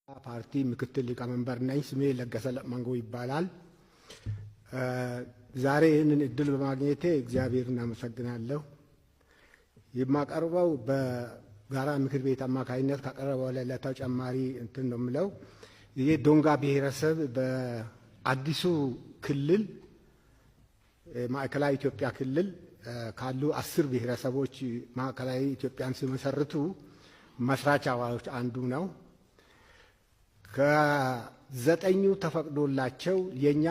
ፓርቲ ምክትል ሊቀመንበር ነኝ። ስሜ ለገሰ ለማንጎ ይባላል። ዛሬ ይህንን እድል በማግኘቴ እግዚአብሔርን አመሰግናለሁ። የማቀርበው በጋራ ምክር ቤት አማካኝነት ካቀረበው ለተጨማሪ እንትን ነው የምለው። ይሄ ዶንጋ ብሔረሰብ በአዲሱ ክልል ማዕከላዊ ኢትዮጵያ ክልል ካሉ 10 ብሔረሰቦች ማዕከላዊ ኢትዮጵያን ሲመሰርቱ መስራች አባሎች አንዱ ነው። ከ9ኙ ተፈቅዶላቸው የኛ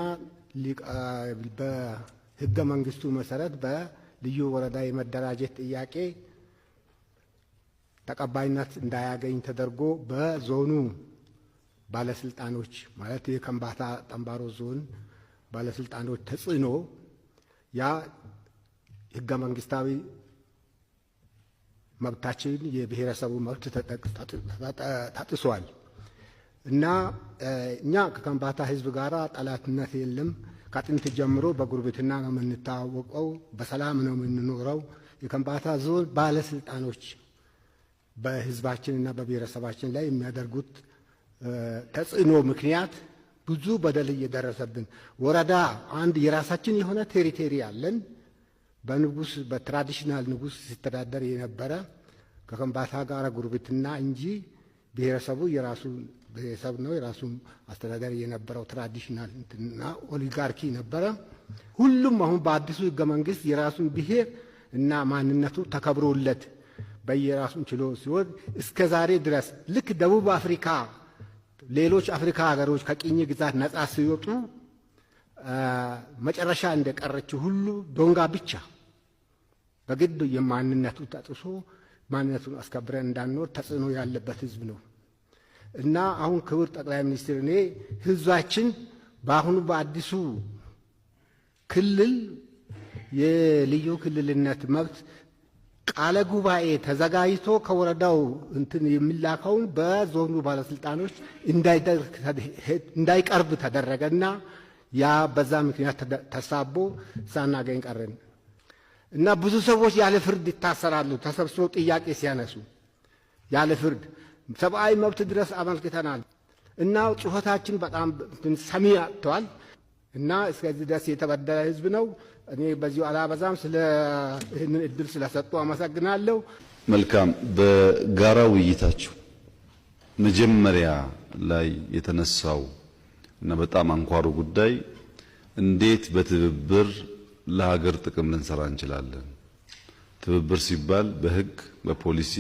በህገ መንግስቱ መሰረት በልዩ ወረዳ የመደራጀት ጥያቄ ተቀባይነት እንዳያገኝ ተደርጎ በዞኑ ባለስልጣኖች ማለት የከምባታ ጠምባሮ ዞን ባለስልጣኖች ተጽዕኖ ያ ህገ መንግስታዊ መብታችን የብሔረሰቡ መብት ተጥሷል እና እኛ ከከምባታ ህዝብ ጋር ጠላትነት የለም። ከጥንት ጀምሮ በጉርብትና ነው የምንታወቀው፣ በሰላም ነው የምንኖረው። የከምባታ ዞን ባለስልጣኖች በህዝባችንና በብሔረሰባችን ላይ የሚያደርጉት ተጽዕኖ ምክንያት ብዙ በደል እየደረሰብን፣ ወረዳ አንድ የራሳችን የሆነ ቴሪቶሪ አለን። በንጉስ በትራዲሽናል ንጉስ ሲተዳደር የነበረ ከከምባታ ጋር ጉርብትና እንጂ ብሔረሰቡ የራሱ ብሔረሰብ ነው፣ የራሱ አስተዳደር የነበረው ትራዲሽናል እንትና ኦሊጋርኪ ነበረ። ሁሉም አሁን በአዲሱ ህገ መንግስት የራሱን ብሔር እና ማንነቱ ተከብሮለት በየራሱን ችሎ ሲወድ እስከ ዛሬ ድረስ ልክ ደቡብ አፍሪካ ሌሎች አፍሪካ ሀገሮች ከቅኝ ግዛት ነጻ ሲወጡ መጨረሻ እንደቀረችው ሁሉ ዶንጋ ብቻ በግድ የማንነቱ ተጥሶ ማንነቱን አስከብረን እንዳንኖር ተጽዕኖ ያለበት ህዝብ ነው እና አሁን ክቡር ጠቅላይ ሚኒስትር እኔ ህዝባችን በአሁኑ በአዲሱ ክልል የልዩ ክልልነት መብት ቃለ ጉባኤ ተዘጋጅቶ ከወረዳው እንትን የሚላከውን በዞኑ ባለስልጣኖች እንዳይቀርብ ተደረገና ያ በዛ ምክንያት ተሳቦ ሳናገኝ ቀረን እና ብዙ ሰዎች ያለ ፍርድ ይታሰራሉ። ተሰብስበው ጥያቄ ሲያነሱ ያለ ፍርድ ሰብአዊ መብት ድረስ አመልክተናል እና ጩኸታችን በጣም ሰሚ አጥቷል እና እስከዚህ ድረስ የተበደለ ህዝብ ነው። እኔ በዚሁ አላበዛም። ስለ ይህንን እድል ስለሰጡ አመሰግናለሁ። መልካም። በጋራ ውይይታችሁ መጀመሪያ ላይ የተነሳው እና በጣም አንኳሩ ጉዳይ እንዴት በትብብር ለሀገር ጥቅም ልንሰራ እንችላለን። ትብብር ሲባል በህግ፣ በፖሊሲ፣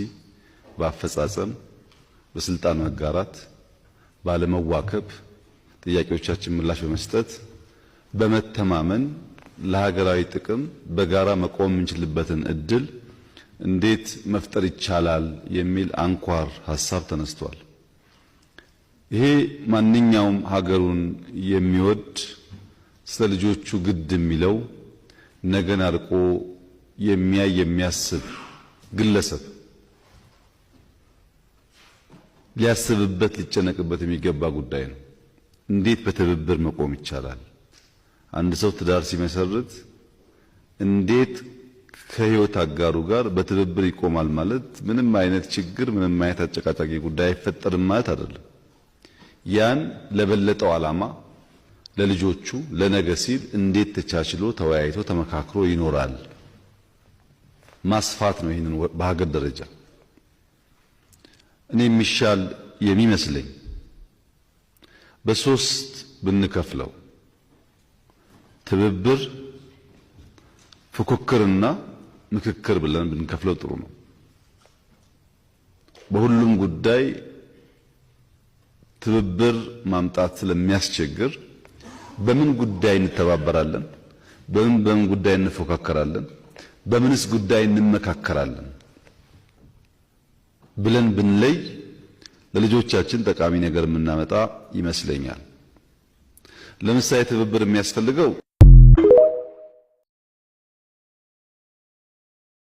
በአፈጻጸም፣ በስልጣን መጋራት፣ ባለመዋከብ፣ ጥያቄዎቻችን ምላሽ በመስጠት በመተማመን ለሀገራዊ ጥቅም በጋራ መቆም የምንችልበትን እድል እንዴት መፍጠር ይቻላል የሚል አንኳር ሀሳብ ተነስቷል። ይሄ ማንኛውም ሀገሩን የሚወድ ስለ ልጆቹ ግድ የሚለው ነገን አርቆ የሚያይ የሚያስብ ግለሰብ ሊያስብበት ሊጨነቅበት የሚገባ ጉዳይ ነው። እንዴት በትብብር መቆም ይቻላል? አንድ ሰው ትዳር ሲመሰርት እንዴት ከህይወት አጋሩ ጋር በትብብር ይቆማል ማለት ምንም አይነት ችግር ምንም አይነት አጨቃጫቂ ጉዳይ አይፈጠርም ማለት አይደለም። ያን ለበለጠው ዓላማ ለልጆቹ ለነገ ሲል እንዴት ተቻችሎ ተወያይቶ ተመካክሮ ይኖራል ማስፋት ነው። ይሄንን በሀገር ደረጃ እኔ የሚሻል የሚመስለኝ በሶስት ብንከፍለው ትብብር፣ ፉክክርና ምክክር ብለን ብንከፍለው ጥሩ ነው። በሁሉም ጉዳይ ትብብር ማምጣት ስለሚያስቸግር በምን ጉዳይ እንተባበራለን፣ በምን ጉዳይ እንፎካከራለን፣ በምንስ ጉዳይ እንመካከራለን ብለን ብንለይ ለልጆቻችን ጠቃሚ ነገር የምናመጣ ይመስለኛል። ለምሳሌ ትብብር የሚያስፈልገው